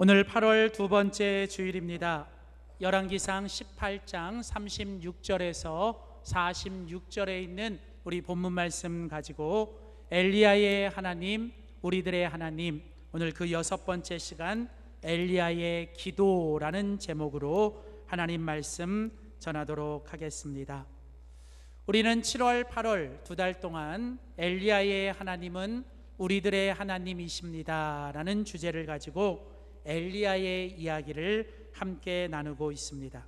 오늘 8월 두 번째 주일입니다. 열왕기상 18장 36절에서 46절에 있는 우리 본문 말씀 가지고 엘리야의 하나님, 우리들의 하나님, 오늘 그 여섯 번째 시간 엘리야의 기도라는 제목으로 하나님 말씀 전하도록 하겠습니다. 우리는 7월, 8월 두 달 동안 엘리야의 하나님은 우리들의 하나님이십니다 라는 주제를 가지고 엘리야의 이야기를 함께 나누고 있습니다.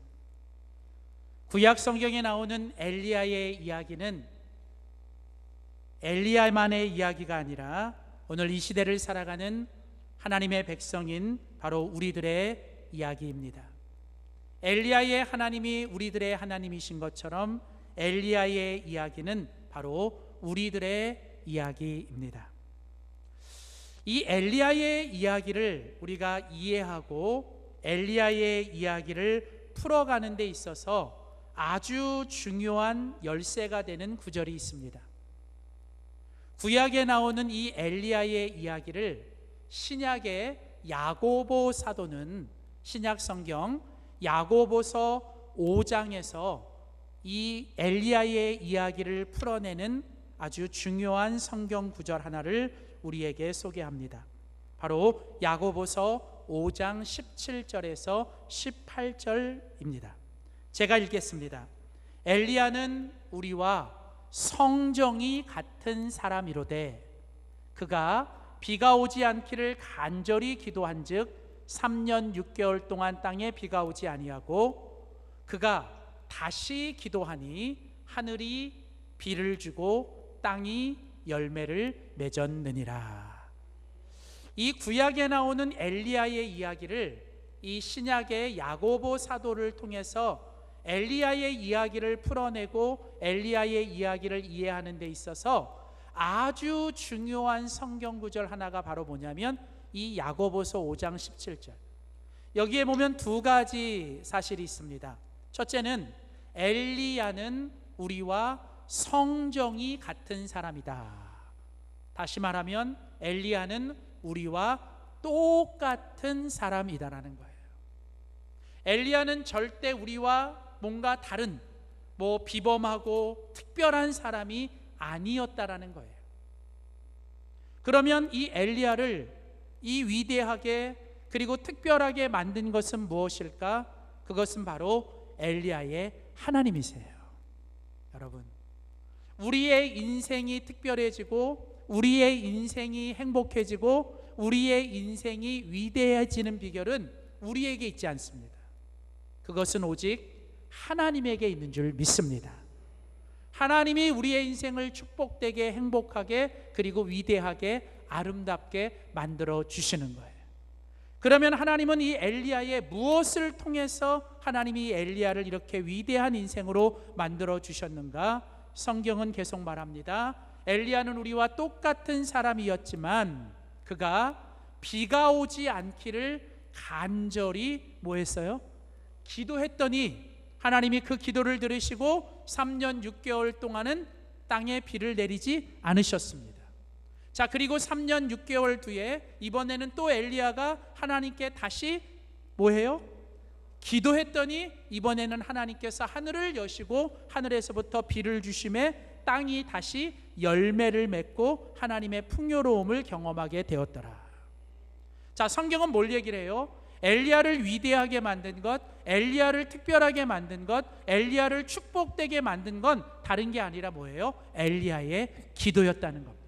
구약 성경에 나오는 엘리야의 이야기는 엘리야만의 이야기가 아니라 오늘 이 시대를 살아가는 하나님의 백성인 바로 우리들의 이야기입니다. 엘리야의 하나님이 우리들의 하나님이신 것처럼 엘리야의 이야기는 바로 우리들의 이야기입니다. 이 엘리야의 이야기를 우리가 이해하고 엘리야의 이야기를 풀어가는 데 있어서 아주 중요한 열쇠가 되는 구절이 있습니다. 구약에 나오는 이 엘리야의 이야기를 신약의 야고보 사도는 신약 성경 야고보서 5장에서 이 엘리야의 이야기를 풀어내는 아주 중요한 성경 구절 하나를 우리에게 소개합니다. 바로 야고보서 5장 17절에서 18절입니다. 제가 읽겠습니다. 엘리야는 우리와 성정이 같은 사람이로되 그가 비가 오지 않기를 간절히 기도한즉 3년 6개월 동안 땅에 비가 오지 아니하고 그가 다시 기도하니 하늘이 비를 주고 땅이 열매를 맺었느니라. 이 구약에 나오는 엘리야의 이야기를 이 신약의 야고보 사도를 통해서 엘리야의 이야기를 풀어내고 엘리야의 이야기를 이해하는 데 있어서 아주 중요한 성경 구절 하나가 바로 뭐냐면 이 야고보서 5장 17절. 여기에 보면 두 가지 사실이 있습니다. 첫째는 엘리야는 우리와 성정이 같은 사람이다. 다시 말하면 엘리야는 우리와 똑같은 사람이다라는 거예요. 엘리야는 절대 우리와 뭔가 다른 비범하고 특별한 사람이 아니었다라는 거예요. 그러면 이 엘리야를 이 위대하게 그리고 특별하게 만든 것은 무엇일까? 그것은 바로 엘리야의 하나님이세요. 여러분, 우리의 인생이 특별해지고 우리의 인생이 행복해지고 우리의 인생이 위대해지는 비결은 우리에게 있지 않습니다. 그것은 오직 하나님에게 있는 줄 믿습니다. 하나님이 우리의 인생을 축복되게 행복하게 그리고 위대하게 아름답게 만들어 주시는 거예요. 그러면 하나님은 이 엘리야의 무엇을 통해서 하나님이 엘리야를 이렇게 위대한 인생으로 만들어 주셨는가? 성경은 계속 말합니다. 엘리야는 우리와 똑같은 사람이었지만 그가 비가 오지 않기를 간절히 했어요? 기도했더니 하나님이 그 기도를 들으시고 3년 6개월 동안은 땅에 비를 내리지 않으셨습니다. 자, 그리고 3년 6개월 뒤에 이번에는 또 엘리야가 하나님께 다시 해요? 기도했더니 이번에는 하나님께서 하늘을 여시고 하늘에서부터 비를 주심에 땅이 다시 열매를 맺고 하나님의 풍요로움을 경험하게 되었더라. 자, 성경은 뭘 얘기를 해요? 엘리야를 위대하게 만든 것, 엘리야를 특별하게 만든 것, 엘리야를 축복되게 만든 건 다른 게 아니라 뭐예요? 엘리야의 기도였다는 겁니다.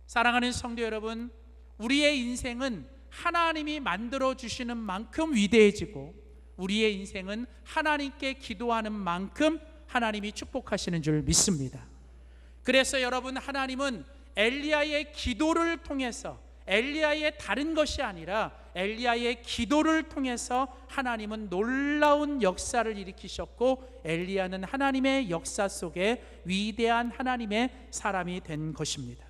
사랑하는 성도 여러분, 우리의 인생은 하나님이 만들어 주시는 만큼 위대해지고 우리의 인생은 하나님께 기도하는 만큼 하나님이 축복하시는 줄 믿습니다. 그래서 여러분, 하나님은 엘리야의 기도를 통해서 엘리야의 다른 것이 아니라 엘리야의 기도를 통해서 하나님은 놀라운 역사를 일으키셨고 엘리야는 하나님의 역사 속에 위대한 하나님의 사람이 된 것입니다.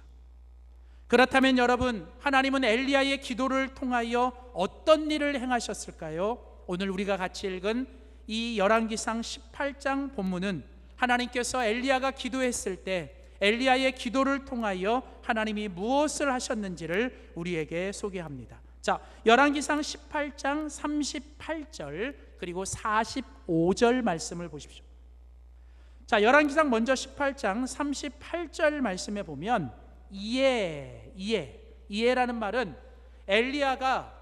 그렇다면 여러분, 하나님은 엘리야의 기도를 통하여 어떤 일을 행하셨을까요? 오늘 우리가 같이 읽은 이 열왕기상 18장 본문은 하나님께서 엘리야가 기도했을 때 엘리야의 기도를 통하여 하나님이 무엇을 하셨는지를 우리에게 소개합니다. 자, 열왕기상 18장 38절 그리고 45절 말씀을 보십시오. 자, 열왕기상 먼저 18장 38절 말씀에 보면 이해라는 말은 엘리야가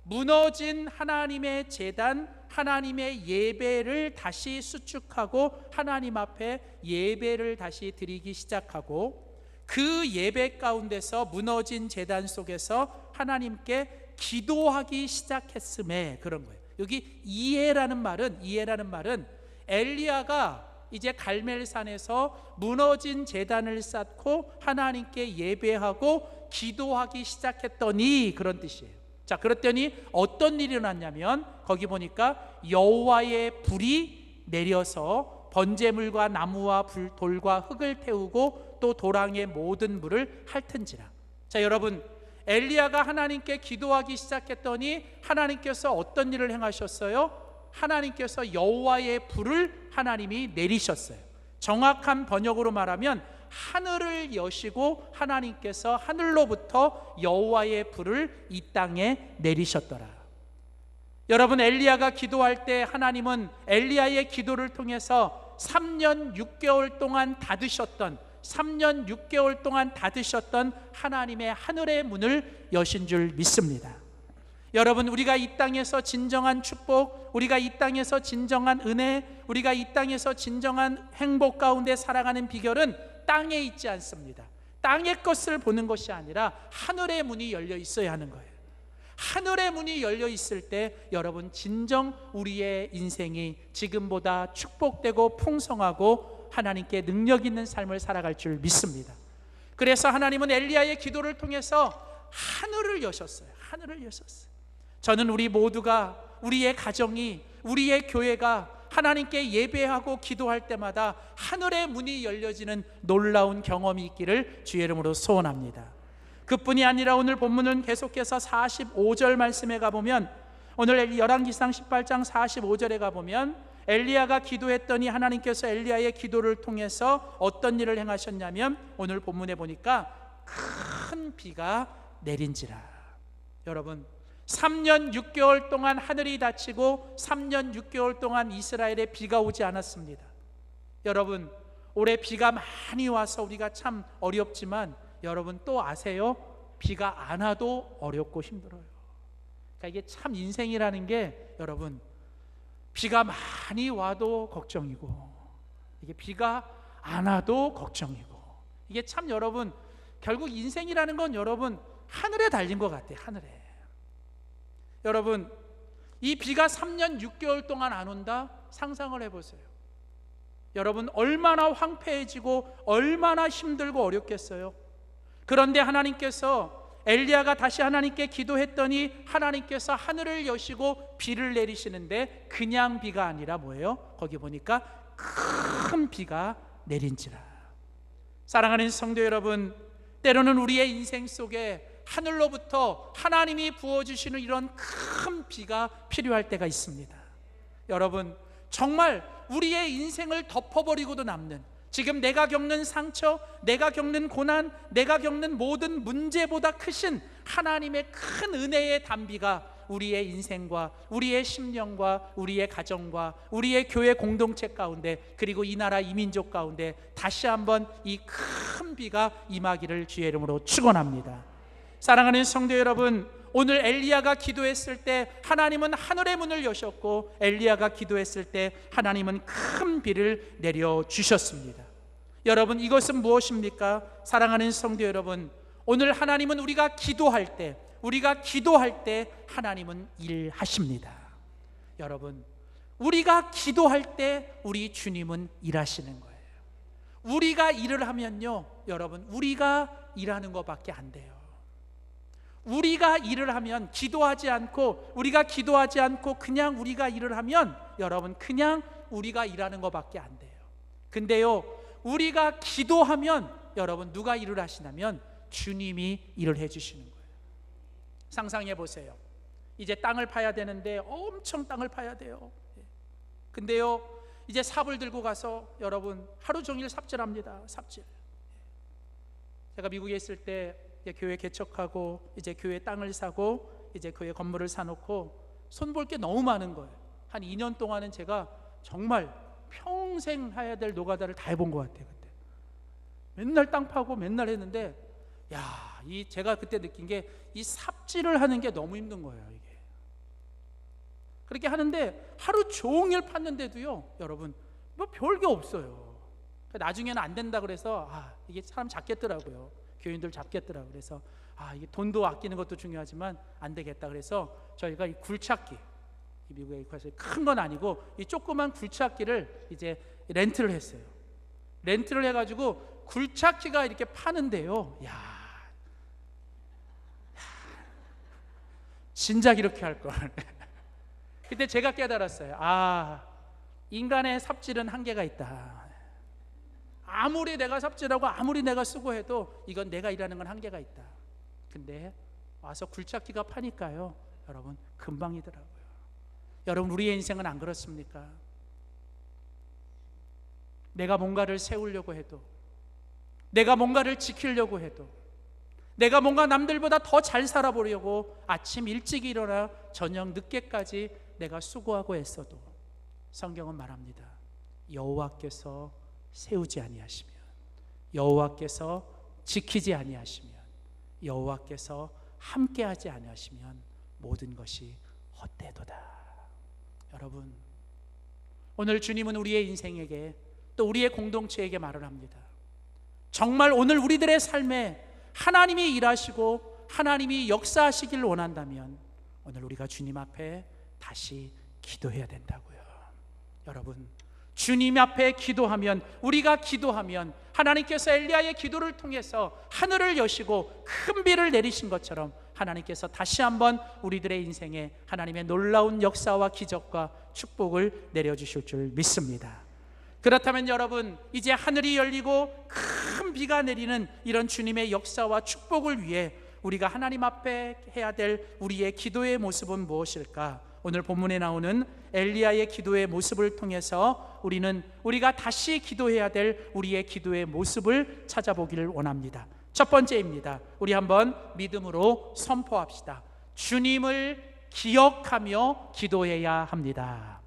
무너진 하나님의 제단, 하나님의 예배를 다시 수축하고 하나님 앞에 예배를 다시 드리기 시작하고 그 예배 가운데서 무너진 제단 속에서 하나님께 기도하기 시작했음에 그런 거예요. 여기 이해라는 말은 엘리야가 이제 갈멜산에서 무너진 제단을 쌓고 하나님께 예배하고 기도하기 시작했더니 그런 뜻이에요. 자, 그랬더니 어떤 일이 일어났냐면 거기 보니까 여호와의 불이 내려서 번제물과 나무와 돌과 흙을 태우고 또 도랑의 모든 물을 핥은지라. 자, 여러분, 엘리야가 하나님께 기도하기 시작했더니 하나님께서 어떤 일을 행하셨어요? 하나님께서 여호와의 불을 하나님이 내리셨어요. 정확한 번역으로 말하면 하늘을 여시고 하나님께서 하늘로부터 여호와의 불을 이 땅에 내리셨더라. 여러분, 엘리야가 기도할 때 하나님은 엘리야의 기도를 통해서 3년 6개월 동안 닫으셨던 하나님의 하늘의 문을 여신 줄 믿습니다. 여러분, 우리가 이 땅에서 진정한 축복, 우리가 이 땅에서 진정한 은혜, 우리가 이 땅에서 진정한 행복 가운데 살아가는 비결은 땅에 있지 않습니다. 땅의 것을 보는 것이 아니라 하늘의 문이 열려 있어야 하는 거예요. 하늘의 문이 열려 있을 때 여러분, 진정 우리의 인생이 지금보다 축복되고 풍성하고 하나님께 능력 있는 삶을 살아갈 줄 믿습니다. 그래서 하나님은 엘리야의 기도를 통해서 하늘을 여셨어요. 하늘을 여셨어요. 저는 우리 모두가, 우리의 가정이, 우리의 교회가 하나님께 예배하고 기도할 때마다 하늘의 문이 열려지는 놀라운 경험이 있기를 주의 이름으로 소원합니다. 그뿐이 아니라 오늘 본문은 계속해서 45절 말씀에 가보면, 오늘 열왕기상 18장 45절에 가보면 엘리야가 기도했더니 하나님께서 엘리야의 기도를 통해서 어떤 일을 행하셨냐면 오늘 본문에 보니까 큰 비가 내린지라. 여러분, 3년 6개월 동안 하늘이 닫히고 3년 6개월 동안 이스라엘에 비가 오지 않았습니다. 여러분, 올해 비가 많이 와서 우리가 참 어렵지만 여러분 또 아세요? 비가 안 와도 어렵고 힘들어요. 그러니까 이게 참 인생이라는 게 여러분, 비가 많이 와도 걱정이고 이게 비가 안 와도 걱정이고, 이게 참 여러분 결국 인생이라는 건 여러분 하늘에 달린 것 같아요. 하늘에. 여러분, 이 비가 3년 6개월 동안 안 온다? 상상을 해보세요. 여러분, 얼마나 황폐해지고 얼마나 힘들고 어렵겠어요. 그런데 하나님께서, 엘리야가 다시 하나님께 기도했더니 하나님께서 하늘을 여시고 비를 내리시는데 그냥 비가 아니라 뭐예요? 거기 보니까 큰 비가 내린지라. 사랑하는 성도 여러분, 때로는 우리의 인생 속에 하늘로부터 하나님이 부어주시는 이런 큰 비가 필요할 때가 있습니다. 여러분, 정말 우리의 인생을 덮어버리고도 남는, 지금 내가 겪는 상처, 내가 겪는 고난, 내가 겪는 모든 문제보다 크신 하나님의 큰 은혜의 단비가 우리의 인생과 우리의 심령과 우리의 가정과 우리의 교회 공동체 가운데, 그리고 이 나라 이 민족 가운데 다시 한번 이 큰 비가 임하기를 주의 이름으로 축원합니다. 사랑하는 성도 여러분, 오늘 엘리야가 기도했을 때 하나님은 하늘의 문을 여셨고, 엘리야가 기도했을 때 하나님은 큰 비를 내려주셨습니다. 여러분, 이것은 무엇입니까? 사랑하는 성도 여러분, 오늘 하나님은 우리가 기도할 때 하나님은 일하십니다. 여러분, 우리가 기도할 때 우리 주님은 일하시는 거예요. 우리가 일을 하면요, 여러분, 우리가 일하는 것밖에 안 돼요. 우리가 일을 하면, 우리가 기도하지 않고 그냥 우리가 일을 하면 여러분 그냥 우리가 일하는 것밖에 안 돼요. 근데요, 우리가 기도하면 여러분 누가 일을 하시냐면 주님이 일을 해주시는 거예요. 상상해 보세요. 이제 땅을 파야 되는데 엄청 땅을 파야 돼요. 근데요, 이제 삽을 들고 가서 여러분 하루 종일 삽질합니다. 삽질. 제가 미국에 있을 때 교회 개척하고 이제 교회 땅을 사고 이제 교회 건물을 사놓고 손볼 게 너무 많은 거예요. 한 2년 동안은 제가 정말 평생 해야 될 노가다를 다 해본 것 같아요. 그때 맨날 땅 파고 맨날 했는데, 제가 그때 느낀 게 이 삽질을 하는 게 너무 힘든 거예요. 이게 그렇게 하는데 하루 종일 팠는데도요, 여러분, 뭐 별게 없어요. 나중에는 안 된다 그래서 이게 사람 잡겠더라고요. 교인들 잡겠더라고요. 그래서 이게 돈도 아끼는 것도 중요하지만 안 되겠다. 그래서 저희가 이 굴착기, 이 미국에 가서 큰 건 아니고 이 조그만 굴착기를 이제 렌트를 했어요. 렌트를 해가지고 굴착기가 이렇게 파는데요. 진작 이렇게 할 걸. 그때 제가 깨달았어요. 인간의 삽질은 한계가 있다. 아무리 내가 삽질하고 아무리 내가 수고해도 이건 내가 일하는 건 한계가 있다. 근데 와서 굴착기가 파니까요, 여러분, 금방이더라고요. 여러분, 우리의 인생은 안 그렇습니까? 내가 뭔가를 세우려고 해도, 내가 뭔가를 지키려고 해도, 내가 뭔가 남들보다 더 잘 살아보려고 아침 일찍 일어나 저녁 늦게까지 내가 수고하고 애써도 성경은 말합니다. 여호와께서 세우지 아니하시면, 여호와께서 지키지 아니하시면, 여호와께서 함께하지 아니하시면 모든 것이 헛되도다. 여러분, 오늘 주님은 우리의 인생에게, 또 우리의 공동체에게 말을 합니다. 정말 오늘 우리들의 삶에 하나님이 일하시고 하나님이 역사하시길 원한다면 오늘 우리가 주님 앞에 다시 기도해야 된다고요. 여러분, 주님 앞에 기도하면, 우리가 기도하면 하나님께서 엘리야의 기도를 통해서 하늘을 여시고 큰 비를 내리신 것처럼 하나님께서 다시 한번 우리들의 인생에 하나님의 놀라운 역사와 기적과 축복을 내려주실 줄 믿습니다. 그렇다면 여러분, 이제 하늘이 열리고 큰 비가 내리는 이런 주님의 역사와 축복을 위해 우리가 하나님 앞에 해야 될 우리의 기도의 모습은 무엇일까? 오늘 본문에 나오는 엘리야의 기도의 모습을 통해서 우리가 다시 기도해야 될 우리의 기도의 모습을 찾아보기를 원합니다. 첫 번째입니다. 우리 한번 믿음으로 선포합시다. 주님을 기억하며 기도해야 합니다.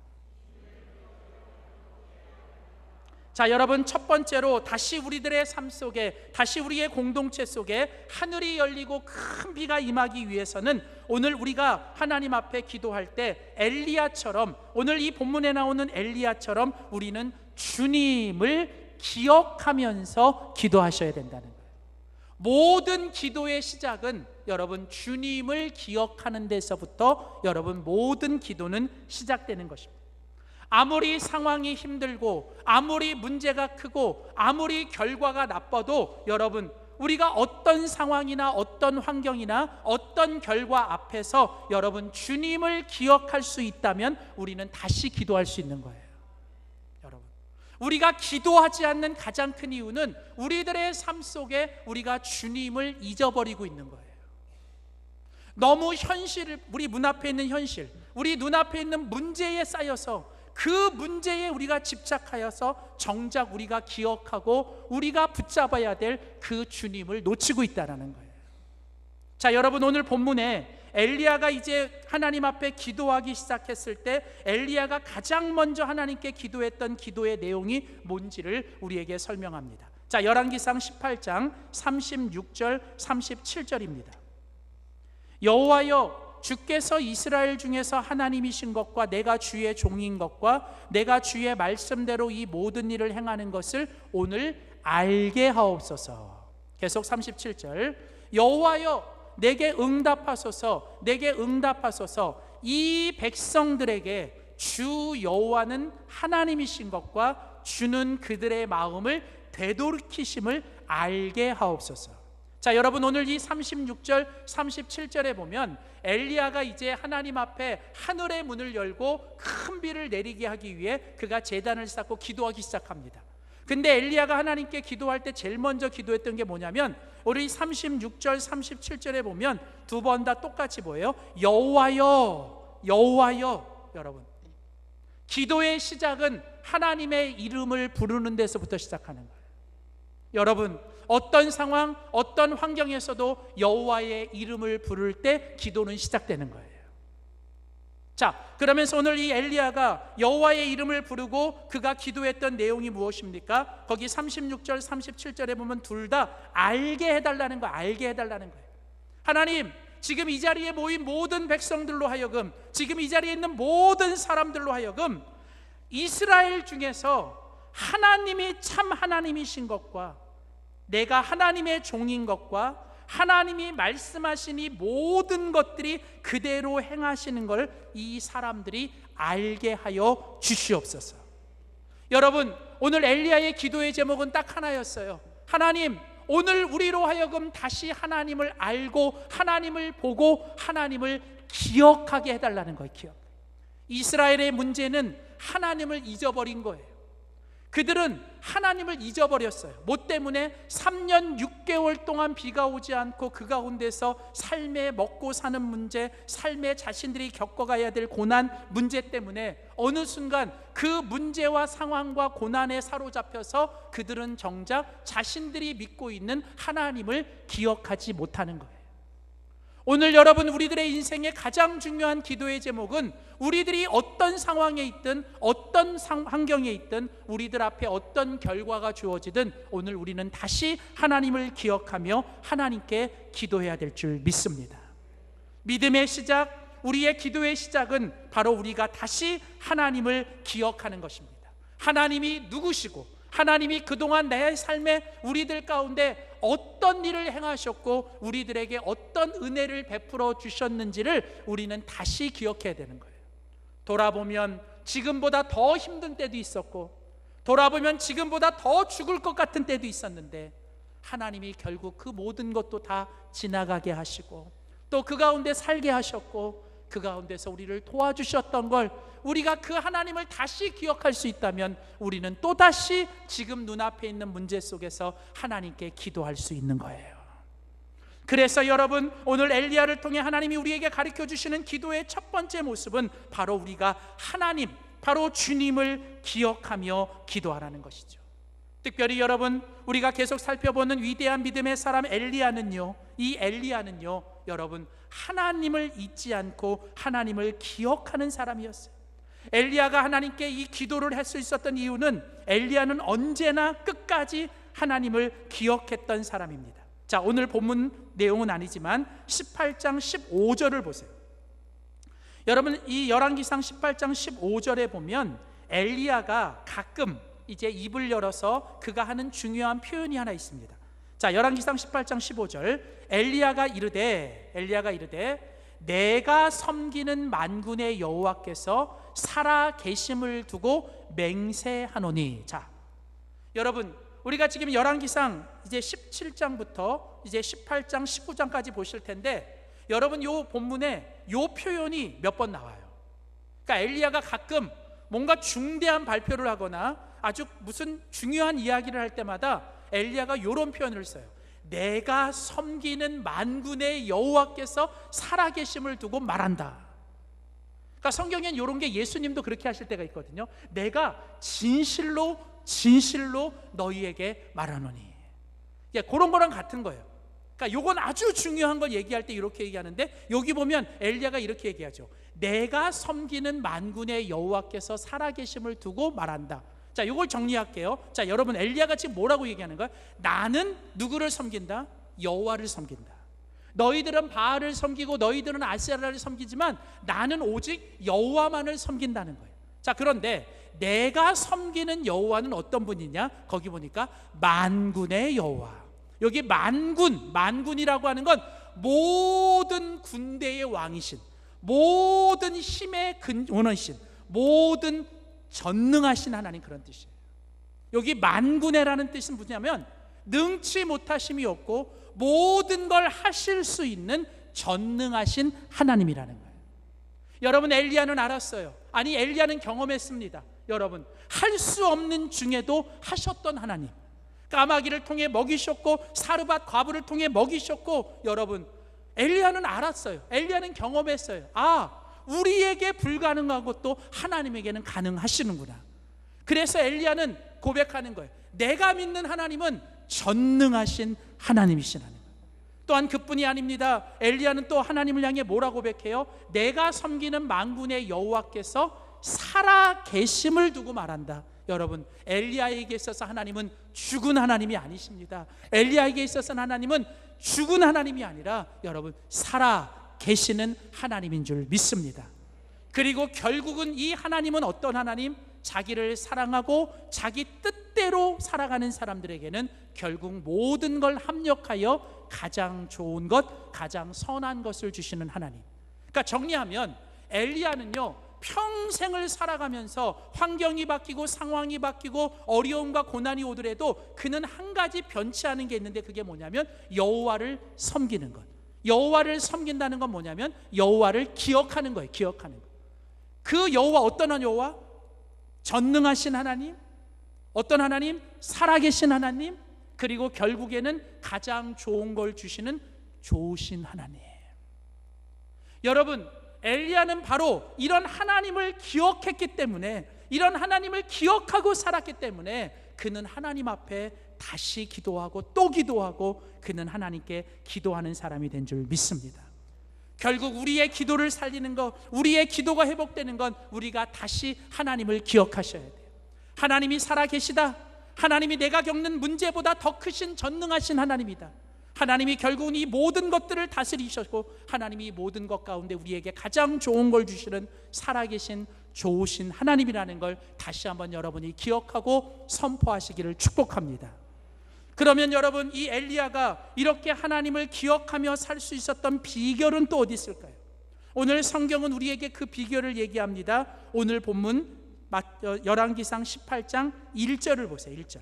자, 여러분, 첫 번째로 다시 우리들의 삶 속에, 다시 우리의 공동체 속에 하늘이 열리고 큰 비가 임하기 위해서는 오늘 우리가 하나님 앞에 기도할 때 엘리야처럼, 오늘 이 본문에 나오는 엘리야처럼 우리는 주님을 기억하면서 기도하셔야 된다는 거예요. 모든 기도의 시작은 여러분, 주님을 기억하는 데서부터 여러분, 모든 기도는 시작되는 것입니다. 아무리 상황이 힘들고 아무리 문제가 크고 아무리 결과가 나빠도 여러분, 우리가 어떤 상황이나 어떤 환경이나 어떤 결과 앞에서 여러분, 주님을 기억할 수 있다면 우리는 다시 기도할 수 있는 거예요. 여러분, 우리가 기도하지 않는 가장 큰 이유는 우리들의 삶 속에 우리가 주님을 잊어버리고 있는 거예요. 너무 우리 문 앞에 있는 현실, 우리 눈앞에 있는 문제에 쌓여서 그 문제에 우리가 집착하여서 정작 우리가 기억하고 우리가 붙잡아야 될 그 주님을 놓치고 있다는 거예요. 자, 여러분, 오늘 본문에 엘리야가 이제 하나님 앞에 기도하기 시작했을 때 엘리야가 가장 먼저 하나님께 기도했던 기도의 내용이 뭔지를 우리에게 설명합니다. 자, 열왕기상 18장 36절 37절입니다. 여호와여, 주께서 이스라엘 중에서 하나님이신 것과 내가 주의 종인 것과 내가 주의 말씀대로 이 모든 일을 행하는 것을 오늘 알게 하옵소서. 계속 37절, 여호와여, 내게 응답하소서, 내게 응답하소서. 이 백성들에게 주 여호와는 하나님이신 것과 주는 그들의 마음을 되돌이키심을 알게 하옵소서. 자, 여러분, 오늘 이 36절 37절에 보면 엘리야가 이제 하나님 앞에 하늘의 문을 열고 큰 비를 내리게 하기 위해 그가 제단을 쌓고 기도하기 시작합니다. 근데 엘리야가 하나님께 기도할 때 제일 먼저 기도했던 게 뭐냐면, 우리 36절 37절에 보면 두 번 다 똑같이 뭐예요? 여호와여, 여호와여. 여러분, 기도의 시작은 하나님의 이름을 부르는 데서부터 시작하는 거예요. 여러분, 어떤 상황, 어떤 환경에서도 여호와의 이름을 부를 때 기도는 시작되는 거예요. 자, 그러면서 오늘 이 엘리야가 여호와의 이름을 부르고 그가 기도했던 내용이 무엇입니까? 거기 36절 37절에 보면 둘 다 알게 해달라는 거예요. 알게 해달라는 거예요. 하나님, 지금 이 자리에 모인 모든 백성들로 하여금, 지금 이 자리에 있는 모든 사람들로 하여금 이스라엘 중에서 하나님이 참 하나님이신 것과 내가 하나님의 종인 것과 하나님이 말씀하신 이 모든 것들이 그대로 행하시는 걸 이 사람들이 알게 하여 주시옵소서. 여러분, 오늘 엘리야의 기도의 제목은 딱 하나였어요. 하나님, 오늘 우리로 하여금 다시 하나님을 알고 하나님을 보고 하나님을 기억하게 해달라는 거예요. 기억. 이스라엘의 문제는 하나님을 잊어버린 거예요. 그들은 하나님을 잊어버렸어요. 뭐 때문에 3년 6개월 동안 비가 오지 않고 그 가운데서 삶의 먹고 사는 문제, 삶의 자신들이 겪어가야 될 고난 문제 때문에 어느 순간 그 문제와 상황과 고난에 사로잡혀서 그들은 정작 자신들이 믿고 있는 하나님을 기억하지 못하는 거예요. 오늘 여러분, 우리들의 인생의 가장 중요한 기도의 제목은 우리들이 어떤 상황에 있든 어떤 환경에 있든 우리들 앞에 어떤 결과가 주어지든 오늘 우리는 다시 하나님을 기억하며 하나님께 기도해야 될 줄 믿습니다. 믿음의 시작, 우리의 기도의 시작은 바로 우리가 다시 하나님을 기억하는 것입니다. 하나님이 누구시고 하나님이 그동안 내 삶에 우리들 가운데 어떤 일을 행하셨고 우리들에게 어떤 은혜를 베풀어 주셨는지를 우리는 다시 기억해야 되는 거예요. 돌아보면 지금보다 더 힘든 때도 있었고 돌아보면 지금보다 더 죽을 것 같은 때도 있었는데 하나님이 결국 그 모든 것도 다 지나가게 하시고 또 그 가운데 살게 하셨고 그 가운데서 우리를 도와주셨던 걸 우리가 그 하나님을 다시 기억할 수 있다면 우리는 또다시 지금 눈앞에 있는 문제 속에서 하나님께 기도할 수 있는 거예요. 그래서 여러분, 오늘 엘리야를 통해 하나님이 우리에게 가르쳐 주시는 기도의 첫 번째 모습은 바로 우리가 하나님, 바로 주님을 기억하며 기도하라는 것이죠. 특별히 여러분, 우리가 계속 살펴보는 위대한 믿음의 사람 엘리야는요, 이 엘리야는요, 여러분, 하나님을 잊지 않고 하나님을 기억하는 사람이었어요. 엘리야가 하나님께 이 기도를 할 수 있었던 이유는 엘리야는 언제나 끝까지 하나님을 기억했던 사람입니다. 자, 오늘 본문 내용은 아니지만 18장 15절을 보세요. 여러분, 이 열왕기상 18장 15절에 보면 엘리야가 가끔 이제 입을 열어서 그가 하는 중요한 표현이 하나 있습니다. 자, 열왕기상 18장 15절, 엘리야가 이르되 내가 섬기는 만군의 여호와께서 살아 계심을 두고 맹세하노니. 자, 여러분, 우리가 지금 열왕기상 이제 17장부터 이제 18장 19장까지 보실 텐데 여러분, 요 본문에 요 표현이 몇 번 나와요. 그러니까 엘리야가 가끔 뭔가 중대한 발표를 하거나 아주 무슨 중요한 이야기를 할 때마다 엘리야가 이런 표현을 써요. 내가 섬기는 만군의 여호와께서 살아계심을 두고 말한다. 그러니까 성경엔 이런 게 예수님도 그렇게 하실 때가 있거든요. 내가 진실로 너희에게 말하노니. 예, 그런 거랑 같은 거예요. 그러니까 이건 아주 중요한 걸 얘기할 때 이렇게 얘기하는데 여기 보면 엘리야가 이렇게 얘기하죠. 내가 섬기는 만군의 여호와께서 살아계심을 두고 말한다. 자, 이걸 정리할게요. 자, 여러분, 엘리야가 지금 뭐라고 얘기하는 거야? 나는 누구를 섬긴다? 여호와를 섬긴다. 너희들은 바알을 섬기고 너희들은 아세라를 섬기지만 나는 오직 여호와만을 섬긴다는 거예요. 자, 그런데 내가 섬기는 여호와는 어떤 분이냐? 거기 보니까 만군의 여호와. 여기 만군이라고 하는 건 모든 군대의 왕이신, 모든 힘의 근원이신, 모든 전능하신 하나님, 그런 뜻이에요. 여기 만군의라는 뜻은 뭐냐면 능치 못하심이 없고 모든 걸 하실 수 있는 전능하신 하나님이라는 거예요. 여러분, 엘리야는 알았어요. 아니, 엘리야는 경험했습니다. 여러분, 할 수 없는 중에도 하셨던 하나님. 까마귀를 통해 먹이셨고 사르밧 과부를 통해 먹이셨고, 여러분, 엘리야는 알았어요. 엘리야는 경험했어요. 아, 우리에게 불가능한 것도 하나님에게는 가능하시는구나. 그래서 엘리야는 고백하는 거예요. 내가 믿는 하나님은 전능하신 하나님이시라는 거예요. 또한 그뿐이 아닙니다. 엘리야는 또 하나님을 향해 뭐라고 고백해요? 내가 섬기는 만군의 여호와께서 살아 계심을 두고 말한다. 여러분, 엘리야에게 있어서 하나님은 죽은 하나님이 아니십니다. 엘리야에게 있어서는 하나님은 죽은 하나님이 아니라 여러분 살아 계시는 하나님인 줄 믿습니다. 그리고 결국은 이 하나님은 어떤 하나님? 자기를 사랑하고 자기 뜻대로 살아가는 사람들에게는 결국 모든 걸 합력하여 가장 좋은 것, 가장 선한 것을 주시는 하나님. 그러니까 정리하면 엘리야는요 평생을 살아가면서 환경이 바뀌고 상황이 바뀌고 어려움과 고난이 오더라도 그는 한 가지 변치 않은 게 있는데, 그게 뭐냐면 여호와를 섬기는 것. 여호와를 섬긴다는 건 뭐냐면 여호와를 기억하는 거예요. 기억하는 거. 그 여호와 어떤 여호와? 전능하신 하나님, 어떤 하나님? 살아계신 하나님, 그리고 결국에는 가장 좋은 걸 주시는 좋으신 하나님. 여러분, 엘리야는 바로 이런 하나님을 기억했기 때문에, 이런 하나님을 기억하고 살았기 때문에 그는 하나님 앞에 다시 기도하고 또 기도하고 그는 하나님께 기도하는 사람이 된 줄 믿습니다. 결국 우리의 기도를 살리는 것, 우리의 기도가 회복되는 건 우리가 다시 하나님을 기억하셔야 돼요. 하나님이 살아계시다. 하나님이 내가 겪는 문제보다 더 크신 전능하신 하나님이다. 하나님이 결국은 이 모든 것들을 다스리셨고 하나님이 이 모든 것 가운데 우리에게 가장 좋은 걸 주시는 살아계신 좋으신 하나님이라는 걸 다시 한번 여러분이 기억하고 선포하시기를 축복합니다. 그러면 여러분, 이 엘리야가 이렇게 하나님을 기억하며 살 수 있었던 비결은 또 어디 있을까요? 오늘 성경은 우리에게 그 비결을 얘기합니다. 오늘 본문 열왕기상 18장 1절을 보세요. 1절.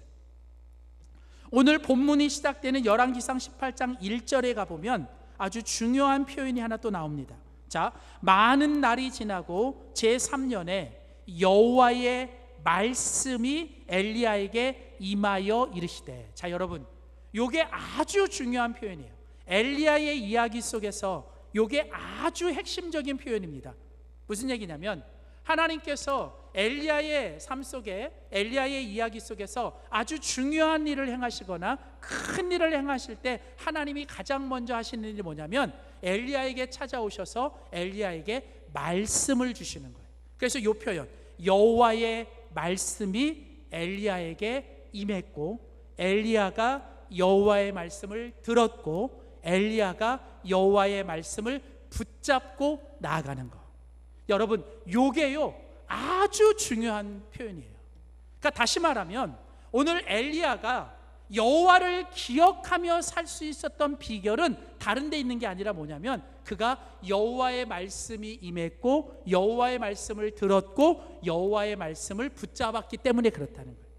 오늘 본문이 시작되는 열왕기상 18장 1절에 가보면 아주 중요한 표현이 하나 또 나옵니다. 자, 많은 날이 지나고 제3년에 여호와의 말씀이 엘리야에게 임하여 이르시되. 자, 여러분, 요게 아주 중요한 표현이에요. 엘리야의 이야기 속에서 요게 아주 핵심적인 표현입니다. 무슨 얘기냐면 하나님께서 엘리야의 삶 속에, 엘리야의 이야기 속에서 아주 중요한 일을 행하시거나 큰 일을 행하실 때 하나님이 가장 먼저 하시는 일이 뭐냐면 엘리야에게 찾아오셔서 엘리야에게 말씀을 주시는 거예요. 그래서 이 표현, 여호와의 말씀이 엘리야에게 임했고 엘리야가 여호와의 말씀을 들었고 엘리야가 여호와의 말씀을 붙잡고 나아가는 거. 여러분, 요게요 아주 중요한 표현이에요. 그러니까 다시 말하면 오늘 엘리야가 여호와를 기억하며 살 수 있었던 비결은 다른 데 있는 게 아니라 뭐냐면 그가 여호와의 말씀이 임했고 여호와의 말씀을 들었고 여호와의 말씀을 붙잡았기 때문에 그렇다는 거예요.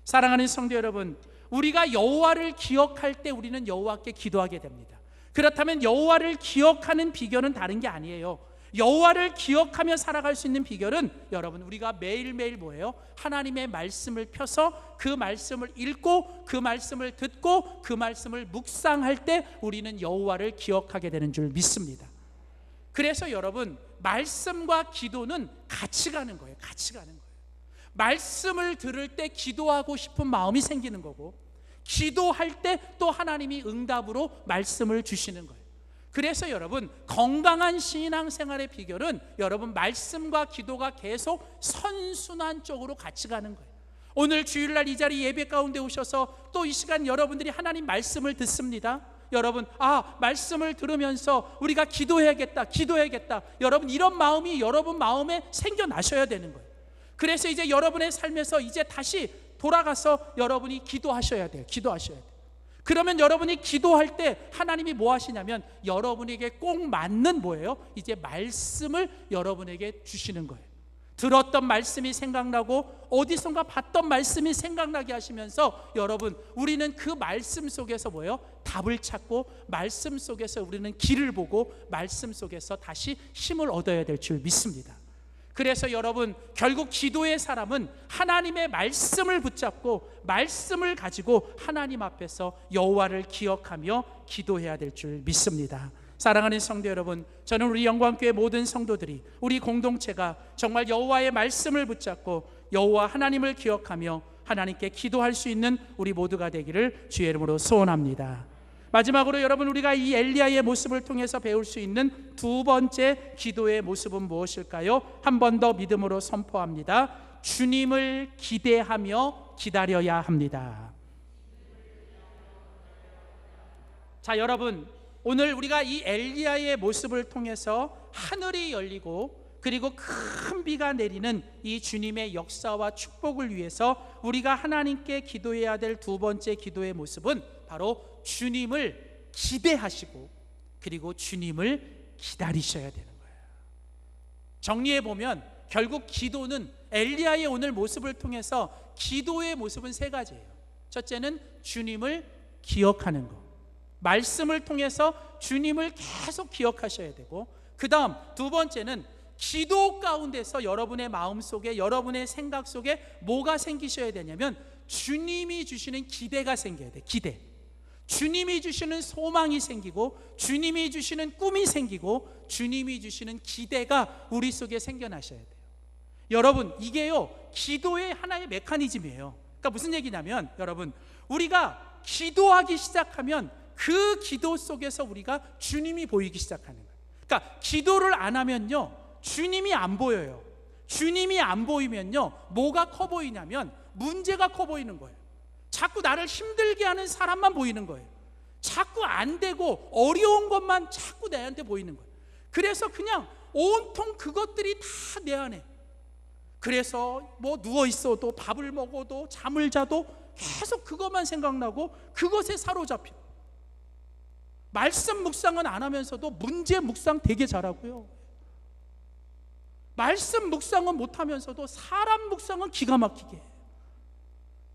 사랑하는 성도 여러분, 우리가 여호와를 기억할 때 우리는 여호와께 기도하게 됩니다. 그렇다면 여호와를 기억하는 비결은 다른 게 아니에요. 여호와를 기억하며 살아갈 수 있는 비결은 여러분, 우리가 매일매일 뭐예요? 하나님의 말씀을 펴서 그 말씀을 읽고 그 말씀을 듣고 그 말씀을 묵상할 때 우리는 여호와를 기억하게 되는 줄 믿습니다. 그래서 여러분, 말씀과 기도는 같이 가는 거예요. 같이 가는 거예요. 말씀을 들을 때 기도하고 싶은 마음이 생기는 거고 기도할 때 또 하나님이 응답으로 말씀을 주시는 거예요. 그래서 여러분, 건강한 신앙생활의 비결은 여러분 말씀과 기도가 계속 선순환 쪽으로 같이 가는 거예요. 오늘 주일날 이 자리 예배 가운데 오셔서 또 이 시간 여러분들이 하나님 말씀을 듣습니다. 여러분, 말씀을 들으면서 우리가 기도해야겠다, 기도해야겠다. 여러분, 이런 마음이 여러분 마음에 생겨나셔야 되는 거예요. 그래서 이제 여러분의 삶에서 이제 다시 돌아가서 여러분이 기도하셔야 돼요. 기도하셔야 돼요. 그러면 여러분이 기도할 때 하나님이 뭐 하시냐면 여러분에게 꼭 맞는 뭐예요? 이제 말씀을 여러분에게 주시는 거예요. 들었던 말씀이 생각나고 어디선가 봤던 말씀이 생각나게 하시면서 여러분, 우리는 그 말씀 속에서 뭐예요? 답을 찾고 말씀 속에서 우리는 길을 보고 말씀 속에서 다시 힘을 얻어야 될 줄 믿습니다. 그래서 여러분, 결국 기도의 사람은 하나님의 말씀을 붙잡고 말씀을 가지고 하나님 앞에서 여호와를 기억하며 기도해야 될 줄 믿습니다. 사랑하는 성도 여러분, 저는 우리 영광교회 모든 성도들이, 우리 공동체가 정말 여호와의 말씀을 붙잡고 여호와 하나님을 기억하며 하나님께 기도할 수 있는 우리 모두가 되기를 주의 이름으로 소원합니다. 마지막으로 여러분, 우리가 이 엘리야의 모습을 통해서 배울 수 있는 두 번째 기도의 모습은 무엇일까요? 한 번 더 믿음으로 선포합니다. 주님을 기대하며 기다려야 합니다. 자, 여러분, 오늘 우리가 이 엘리야의 모습을 통해서 하늘이 열리고 그리고 큰 비가 내리는 이 주님의 역사와 축복을 위해서 우리가 하나님께 기도해야 될 두 번째 기도의 모습은 바로 주님을 기대하시고 그리고 주님을 기다리셔야 되는 거예요. 정리해 보면 결국 기도는, 엘리야의 오늘 모습을 통해서 기도의 모습은 세 가지예요. 첫째는 주님을 기억하는 것, 말씀을 통해서 주님을 계속 기억하셔야 되고, 그 다음 두 번째는 기도 가운데서 여러분의 마음속에, 여러분의 생각 속에 뭐가 생기셔야 되냐면 주님이 주시는 기대가 생겨야 돼. 기대. 주님이 주시는 소망이 생기고, 주님이 주시는 꿈이 생기고, 주님이 주시는 기대가 우리 속에 생겨나셔야 돼요. 여러분, 이게요 기도의 하나의 메커니즘이에요. 그러니까 무슨 얘기냐면, 여러분, 우리가 기도하기 시작하면 그 기도 속에서 우리가 주님이 보이기 시작하는 거예요. 그러니까 기도를 안 하면요 주님이 안 보여요. 주님이 안 보이면요 뭐가 커 보이냐면 문제가 커 보이는 거예요. 자꾸 나를 힘들게 하는 사람만 보이는 거예요. 자꾸 안 되고 어려운 것만 자꾸 내한테 보이는 거예요. 그래서 그냥 온통 그것들이 다 내 안에, 그래서 뭐 누워 있어도, 밥을 먹어도, 잠을 자도 계속 그것만 생각나고 그것에 사로잡혀. 말씀 묵상은 안 하면서도 문제 묵상 되게 잘하고요, 말씀 묵상은 못하면서도 사람 묵상은 기가 막히게 해요.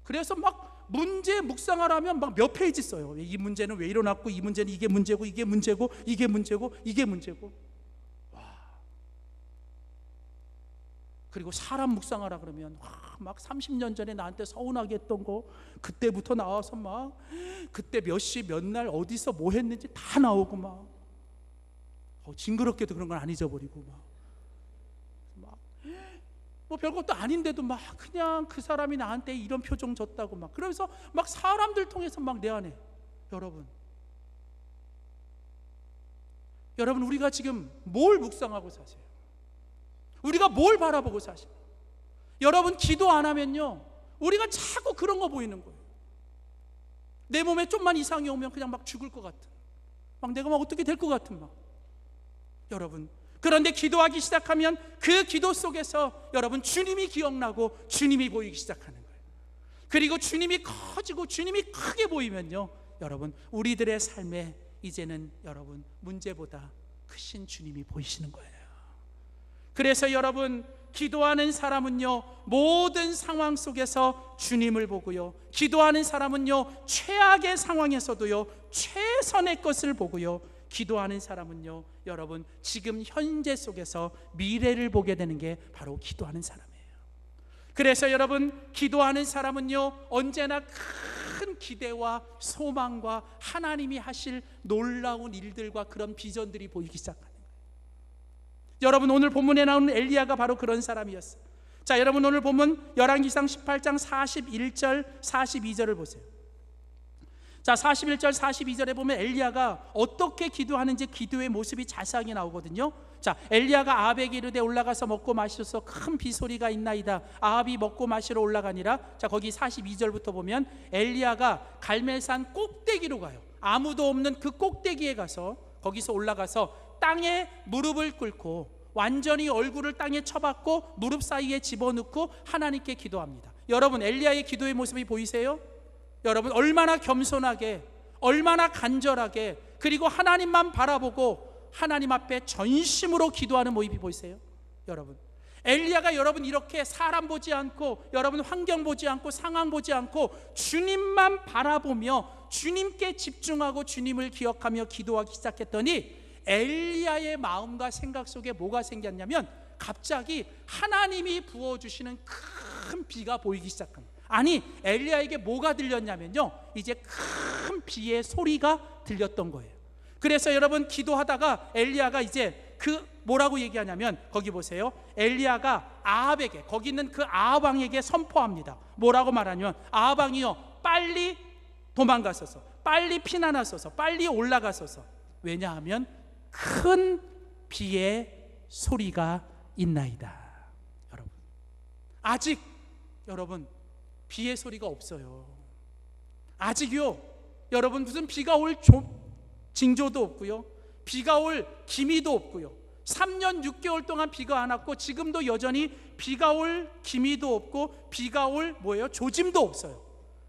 그래서 막 문제 묵상하라면 막 몇 페이지 써요. 이 문제는 왜 일어났고, 이 문제는 이게 문제고, 이게 문제고, 이게 문제고, 이게 문제고. 와. 그리고 사람 묵상하라 그러면 막 30년 전에 나한테 서운하게 했던 거 그때부터 나와서 막 그때 몇 시 몇 날 어디서 뭐 했는지 다 나오고, 막 징그럽게도 그런 건 안 잊어버리고, 막 뭐 별것도 아닌데도 막 그냥 그 사람이 나한테 이런 표정 줬다고 막 그러면서 막 사람들 통해서 막 내 안에. 여러분 우리가 지금 뭘 묵상하고 사세요? 우리가 뭘 바라보고 사세요? 여러분 기도 안 하면요 우리가 자꾸 그런 거 보이는 거예요. 내 몸에 좀만 이상이 오면 그냥 막 죽을 것 같은, 막 내가 막 어떻게 될 것 같은, 막. 여러분, 그런데 기도하기 시작하면 그 기도 속에서 여러분 주님이 기억나고 주님이 보이기 시작하는 거예요. 그리고 주님이 커지고 주님이 크게 보이면요 여러분 우리들의 삶에 이제는 여러분 문제보다 크신 주님이 보이시는 거예요. 그래서 여러분 기도하는 사람은요 모든 상황 속에서 주님을 보고요, 기도하는 사람은요 최악의 상황에서도요 최선의 것을 보고요, 기도하는 사람은요 여러분 지금 현재 속에서 미래를 보게 되는 게 바로 기도하는 사람이에요. 그래서 여러분 기도하는 사람은요 언제나 큰 기대와 소망과 하나님이 하실 놀라운 일들과 그런 비전들이 보이기 시작하는 거예요. 여러분 오늘 본문에 나오는 엘리야가 바로 그런 사람이었어요. 자, 여러분 오늘 본문 열왕기상 18장 41절 42절을 보세요. 자, 41절 42절에 보면 엘리야가 어떻게 기도하는지 기도의 모습이 자세하게 나오거든요. 자, 엘리야가 아합에게 이르되 올라가서 먹고 마시소서, 큰 비소리가 있나이다. 아합이 먹고 마시러 올라가니라. 자, 거기 42절부터 보면 엘리야가 갈멜산 꼭대기로 가요. 아무도 없는 그 꼭대기에 가서 거기서 올라가서 땅에 무릎을 꿇고 완전히 얼굴을 땅에 쳐박고 무릎 사이에 집어넣고 하나님께 기도합니다. 여러분 엘리야의 기도의 모습이 보이세요? 여러분 얼마나 겸손하게, 얼마나 간절하게, 그리고 하나님만 바라보고 하나님 앞에 전심으로 기도하는 모습이 보이세요? 여러분 엘리야가 여러분 이렇게 사람 보지 않고, 여러분 환경 보지 않고, 상황 보지 않고 주님만 바라보며 주님께 집중하고 주님을 기억하며 기도하기 시작했더니 엘리야의 마음과 생각 속에 뭐가 생겼냐면 갑자기 하나님이 부어주시는 큰 비가 보이기 시작합니다. 아니 엘리야에게 뭐가 들렸냐면요 이제 큰 비의 소리가 들렸던 거예요. 그래서 여러분 기도하다가 엘리야가 이제 그 뭐라고 얘기하냐면 거기 보세요. 엘리야가 아합에게, 거기 있는 그 아합 왕에게 선포합니다. 뭐라고 말하냐면 아합 왕이요 빨리 도망가소서, 빨리 피난하소서, 빨리 올라가소서. 왜냐하면 큰 비의 소리가 있나이다. 여러분 아직 여러분 비의 소리가 없어요. 아직요 여러분 무슨 비가 올 징조도 없고요, 비가 올 기미도 없고요. 3년 6개월 동안 비가 안 왔고 지금도 여전히 비가 올 기미도 없고 비가 올 뭐예요? 조짐도 없어요.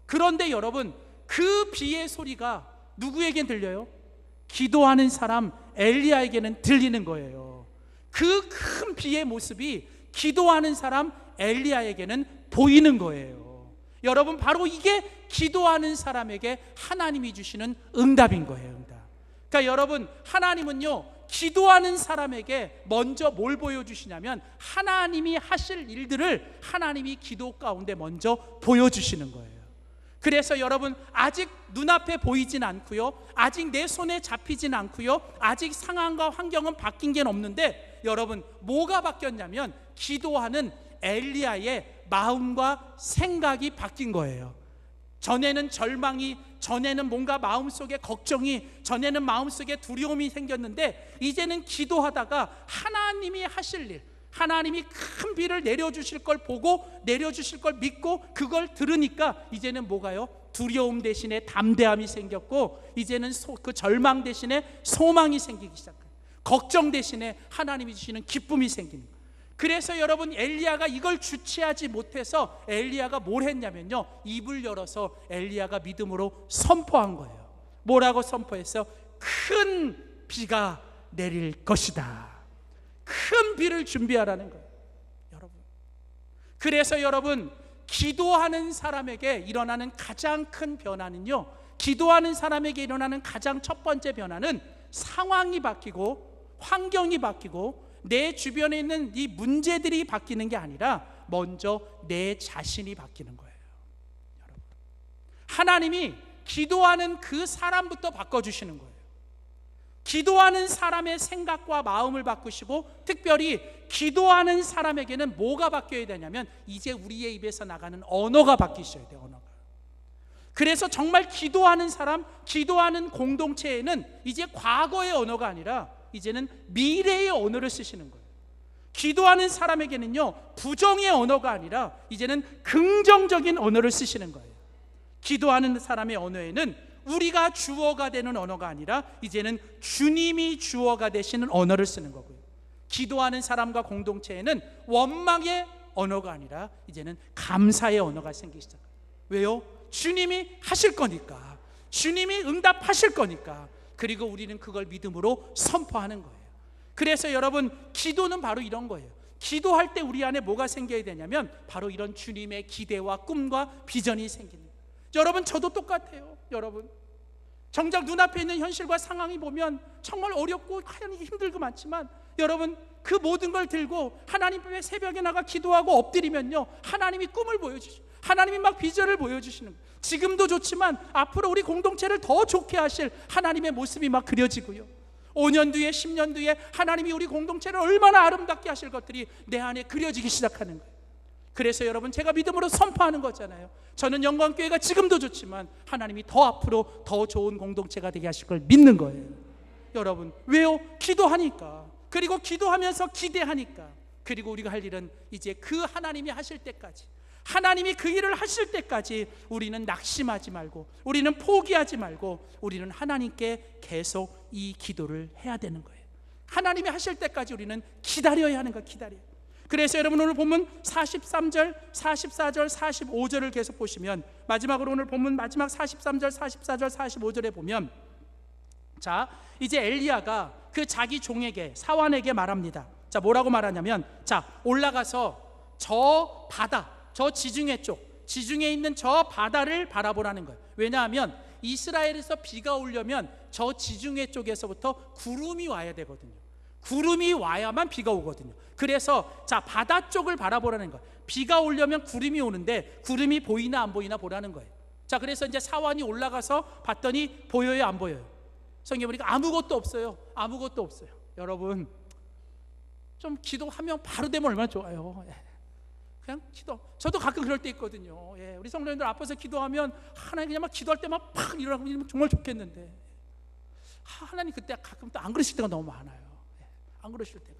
그런데 여러분 그 비의 소리가 누구에겐 들려요? 기도하는 사람 엘리야에게는 들리는 거예요. 그 큰 비의 모습이 기도하는 사람 엘리야에게는 보이는 거예요. 여러분 바로 이게 기도하는 사람에게 하나님이 주시는 응답인 거예요. 응답. 그러니까 여러분 하나님은요 기도하는 사람에게 먼저 뭘 보여주시냐면 하나님이 하실 일들을 하나님이 기도 가운데 먼저 보여주시는 거예요. 그래서 여러분 아직 눈앞에 보이진 않고요, 아직 내 손에 잡히진 않고요, 아직 상황과 환경은 바뀐 게 없는데 여러분 뭐가 바뀌었냐면 기도하는 엘리야의 마음과 생각이 바뀐 거예요. 전에는 절망이, 전에는 뭔가 마음속에 걱정이, 전에는 마음속에 두려움이 생겼는데 이제는 기도하다가 하나님이 하실 일, 하나님이 큰 비를 내려주실 걸 보고 내려주실 걸 믿고 그걸 들으니까 이제는 뭐가요? 두려움 대신에 담대함이 생겼고 이제는 그 절망 대신에 소망이 생기기 시작해요. 걱정 대신에 하나님이 주시는 기쁨이 생기는 거예요. 그래서 여러분 엘리야가 이걸 주체하지 못해서 엘리야가 뭘 했냐면요 입을 열어서 엘리야가 믿음으로 선포한 거예요. 뭐라고 선포했어요? 큰 비가 내릴 것이다. 큰 비를 준비하라는 거예요. 여러분 그래서 여러분 기도하는 사람에게 일어나는 가장 큰 변화는요, 기도하는 사람에게 일어나는 가장 첫 번째 변화는 상황이 바뀌고 환경이 바뀌고 내 주변에 있는 이 문제들이 바뀌는 게 아니라 먼저 내 자신이 바뀌는 거예요. 여러분 하나님이 기도하는 그 사람부터 바꿔주시는 거예요. 기도하는 사람의 생각과 마음을 바꾸시고 특별히 기도하는 사람에게는 뭐가 바뀌어야 되냐면 이제 우리의 입에서 나가는 언어가 바뀌셔야 돼요. 언어가. 그래서 정말 기도하는 사람, 기도하는 공동체에는 이제 과거의 언어가 아니라 이제는 미래의 언어를 쓰시는 거예요. 기도하는 사람에게는요 부정의 언어가 아니라 이제는 긍정적인 언어를 쓰시는 거예요. 기도하는 사람의 언어에는 우리가 주어가 되는 언어가 아니라 이제는 주님이 주어가 되시는 언어를 쓰는 거고요. 기도하는 사람과 공동체에는 원망의 언어가 아니라 이제는 감사의 언어가 생기기 시작해요. 왜요? 주님이 하실 거니까, 주님이 응답하실 거니까. 그리고 우리는 그걸 믿음으로 선포하는 거예요. 그래서 여러분 기도는 바로 이런 거예요. 기도할 때 우리 안에 뭐가 생겨야 되냐면 바로 이런 주님의 기대와 꿈과 비전이 생기는 거예요. 여러분 저도 똑같아요. 여러분 정작 눈앞에 있는 현실과 상황이 보면 정말 어렵고 힘들고 많지만 여러분 그 모든 걸 들고 하나님 앞에 새벽에 나가 기도하고 엎드리면요 하나님이 꿈을 보여주시고 하나님이 막 비전을 보여주시는 거예요. 지금도 좋지만 앞으로 우리 공동체를 더 좋게 하실 하나님의 모습이 막 그려지고요, 5년 뒤에 10년 뒤에 하나님이 우리 공동체를 얼마나 아름답게 하실 것들이 내 안에 그려지기 시작하는 거예요. 그래서 여러분 제가 믿음으로 선포하는 거잖아요. 저는 영광교회가 지금도 좋지만 하나님이 더 앞으로 더 좋은 공동체가 되게 하실 걸 믿는 거예요. 여러분 왜요? 기도하니까. 그리고 기도하면서 기대하니까. 그리고 우리가 할 일은 이제 그 하나님이 하실 때까지, 하나님이 그 일을 하실 때까지 우리는 낙심하지 말고, 우리는 포기하지 말고, 우리는 하나님께 계속 이 기도를 해야 되는 거예요. 하나님이 하실 때까지 우리는 기다려야 하는 거예요. 기다려요. 그래서 여러분 오늘 본문 43절, 44절, 45절을 계속 보시면, 마지막으로 오늘 본문 마지막 43절, 44절, 45절에 보면, 자 이제 엘리야가 그 자기 종에게, 사환에게 말합니다. 자 뭐라고 말하냐면, 자 올라가서 저 바다, 저 지중해 쪽, 지중해 있는 저 바다를 바라보라는 거예요. 왜냐하면 이스라엘에서 비가 오려면 저 지중해 쪽에서부터 구름이 와야 되거든요. 구름이 와야만 비가 오거든요. 그래서 자 바다 쪽을 바라보라는 거예요. 비가 오려면 구름이 오는데 구름이 보이나 안 보이나 보라는 거예요. 자 그래서 이제 사환이 올라가서 봤더니 보여요, 안 보여요? 성경에 보니까 아무것도 없어요. 아무것도 없어요. 여러분, 좀 기도하면 바로 되면 얼마나 좋아요. 그냥 기도. 저도 가끔 그럴 때 있거든요. 우리 성도님들 앞에서 기도하면 하나님 그냥 막 기도할 때만 팍 일어나고 정말 좋겠는데, 하나님 그때 가끔 또 안 그러실 때가 너무 많아요. 안 그러실 때가.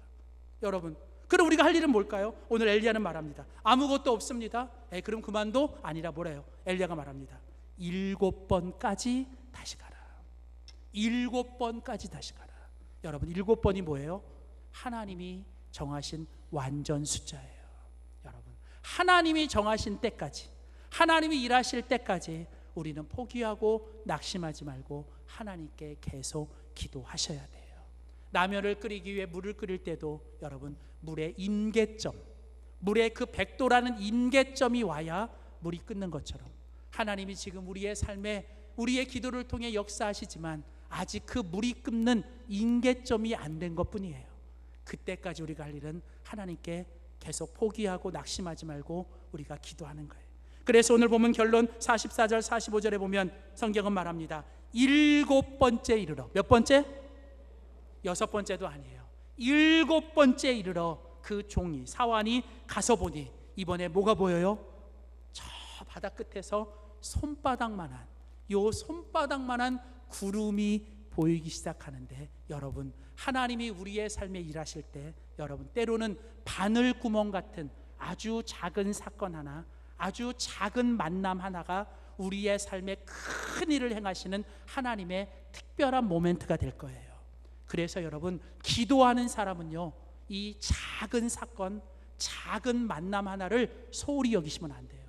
여러분, 그럼 우리가 할 일은 뭘까요? 오늘 엘리야는 말합니다. 아무것도 없습니다. 그럼 그만도 아니라 뭐래요? 엘리야가 말합니다. 7번까지 다시 가라. 7번까지 다시 가라. 여러분, 7번이 뭐예요? 하나님이 정하신 완전 숫자예요. 여러분, 하나님이 정하신 때까지, 하나님이 일하실 때까지 우리는 포기하고 낙심하지 말고 하나님께 계속 기도하셔야 돼요. 라면을 끓이기 위해 물을 끓일 때도 여러분, 물의 임계점, 물의 그 100도라는 임계점이 와야 물이 끓는 것처럼 하나님이 지금 우리의 삶에, 우리의 기도를 통해 역사하시지만 아직 그 물이 끓는 임계점이 안 된 것뿐이에요. 그때까지 우리가 할 일은 하나님께 계속 포기하고 낙심하지 말고 우리가 기도하는 거예요. 그래서 오늘 보면 결론 44절 45절에 보면 성경은 말합니다. 7번째 이르러. 몇 번째? 6번째도 아니에요. 7번째 이르러 그 종이, 사환이 가서 보니 이번에 뭐가 보여요? 저 바다 끝에서 손바닥만한, 요 손바닥만한 구름이 보이기 시작하는데, 여러분, 하나님이 우리의 삶에 일하실 때 여러분, 때로는 바늘 구멍 같은 아주 작은 사건 하나, 아주 작은 만남 하나가 우리의 삶에 큰 일을 행하시는 하나님의 특별한 모멘트가 될 거예요. 그래서 여러분, 기도하는 사람은요, 이 작은 사건, 작은 만남 하나를 소홀히 여기시면 안 돼요.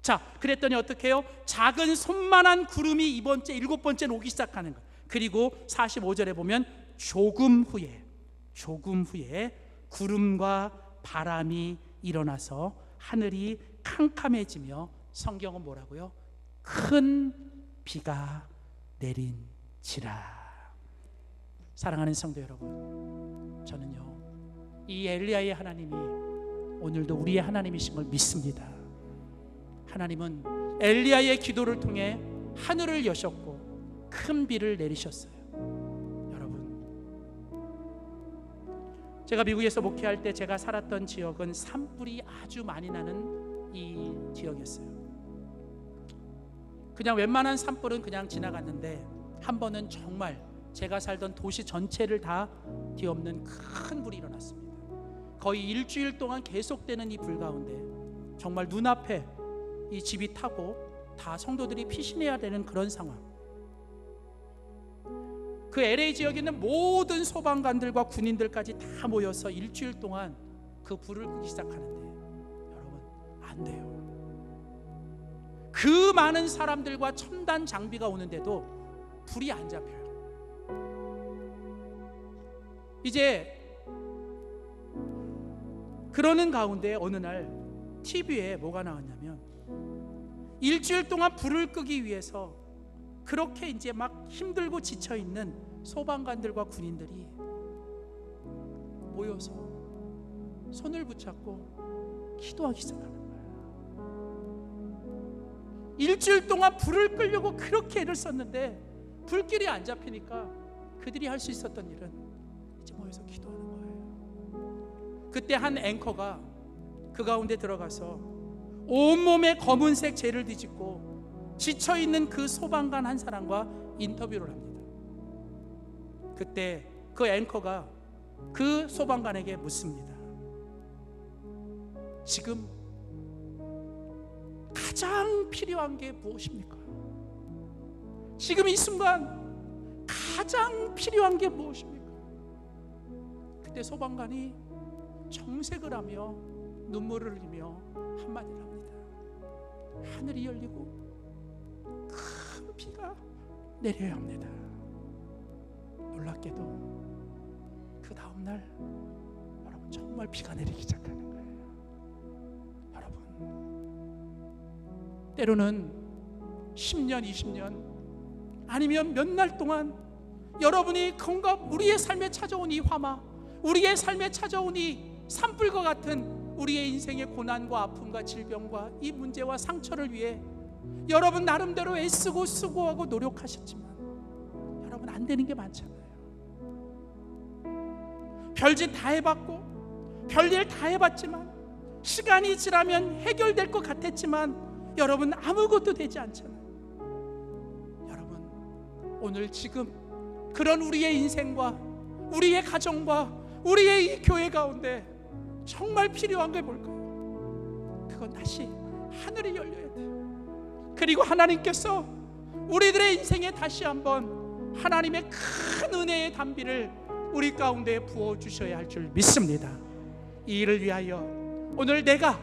자, 그랬더니 어떻게 해요? 작은 손만한 구름이 이번째, 7번째는 오기 시작하는 거예요. 그리고 45절에 보면 조금 후에 구름과 바람이 일어나서 하늘이 캄캄해지며, 성경은 뭐라고요? 큰 비가 내린지라. 사랑하는 성도 여러분, 저는요, 이 엘리야의 하나님이 오늘도 우리의 하나님이신 걸 믿습니다. 하나님은 엘리야의 기도를 통해 하늘을 여셨고 큰 비를 내리셨어요. 여러분, 제가 미국에서 목회할 때 제가 살았던 지역은 산불이 아주 많이 나는 이 지역이었어요. 그냥 웬만한 산불은 그냥 지나갔는데, 한 번은 정말 제가 살던 도시 전체를 다 뒤엎는 큰 불이 일어났습니다. 거의 일주일 동안 계속되는 이 불 가운데 정말 눈앞에 이 집이 타고 다 성도들이 피신해야 되는 그런 상황. 그 LA 지역에 있는 모든 소방관들과 군인들까지 다 모여서 일주일 동안 그 불을 끄기 시작하는데, 여러분, 안 돼요. 그 많은 사람들과 첨단 장비가 오는데도 불이 안 잡혀요. 이제 그러는 가운데 어느 날 TV에 뭐가 나왔냐면, 일주일 동안 불을 끄기 위해서 그렇게 이제 막 힘들고 지쳐 있는 소방관들과 군인들이 모여서 손을 붙잡고 기도하기 시작하는 거예요. 일주일 동안 불을 끄려고 그렇게 애를 썼는데 불길이 안 잡히니까 그들이 할 수 있었던 일은 이제 모여서 기도하는 거예요. 그때 한 앵커가 그 가운데 들어가서 온몸에 검은색 재를 뒤집고 지쳐있는 그 소방관 한 사람과 인터뷰를 합니다. 그때 그 앵커가 그 소방관에게 묻습니다. 지금 가장 필요한 게 무엇입니까? 지금 이 순간 가장 필요한 게 무엇입니까? 그때 소방관이 정색을 하며 눈물을 흘리며 한마디를 합니다. 하늘이 열리고 큰 비가 내려야 합니다. 놀랍게도 그 다음날 여러분, 정말 비가 내리기 시작하는 거예요. 여러분, 때로는 10년, 20년 아니면 몇 날 동안 여러분이 뭔가 우리의 삶에 찾아온 이 화마, 우리의 삶에 찾아온 이 산불과 같은 우리의 인생의 고난과 아픔과 질병과 이 문제와 상처를 위해 여러분 나름대로 애쓰고 수고하고 노력하셨지만, 여러분 여러분, 안 되는 게 많잖아요. 별짓 다 해봤고 별일 다 해봤지만 시간이 지나면 해결될 것 같았지만 여러분, 아무것도 되지 않잖아요. 여러분, 오늘 지금 그런 우리의 인생과 우리의 가정과 우리의 이 교회 가운데 정말 필요한 게 뭘까요? 그건 다시 하늘이 열려야 돼요. 그리고 하나님께서 우리들의 인생에 다시 한번 하나님의 큰 은혜의 단비를 우리 가운데 부어주셔야 할 줄 믿습니다. 이 일을 위하여 오늘 내가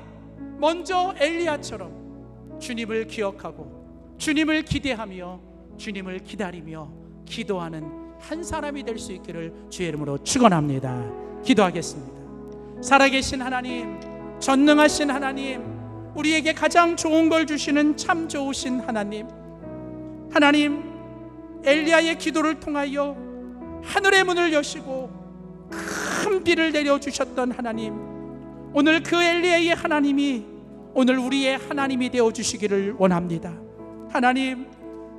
먼저 엘리야처럼 주님을 기억하고 주님을 기대하며 주님을 기다리며 기도하는 한 사람이 될 수 있기를 주의 이름으로 축원합니다. 기도하겠습니다. 살아계신 하나님, 전능하신 하나님, 우리에게 가장 좋은 걸 주시는 참 좋으신 하나님, 하나님, 엘리야의 기도를 통하여 하늘의 문을 여시고 큰 비를 내려주셨던 하나님, 오늘 그 엘리야의 하나님이 오늘 우리의 하나님이 되어주시기를 원합니다. 하나님,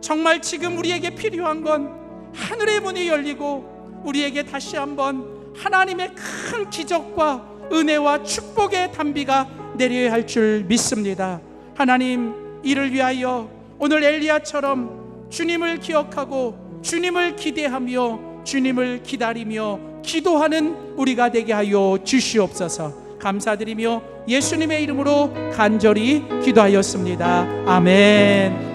정말 지금 우리에게 필요한 건 하늘의 문이 열리고 우리에게 다시 한번 하나님의 큰 기적과 은혜와 축복의 단비가 내려야 할 줄 믿습니다. 하나님, 이를 위하여 오늘 엘리야처럼 주님을 기억하고 주님을 기대하며 주님을 기다리며 기도하는 우리가 되게 하여 주시옵소서. 감사드리며 예수님의 이름으로 간절히 기도하였습니다. 아멘.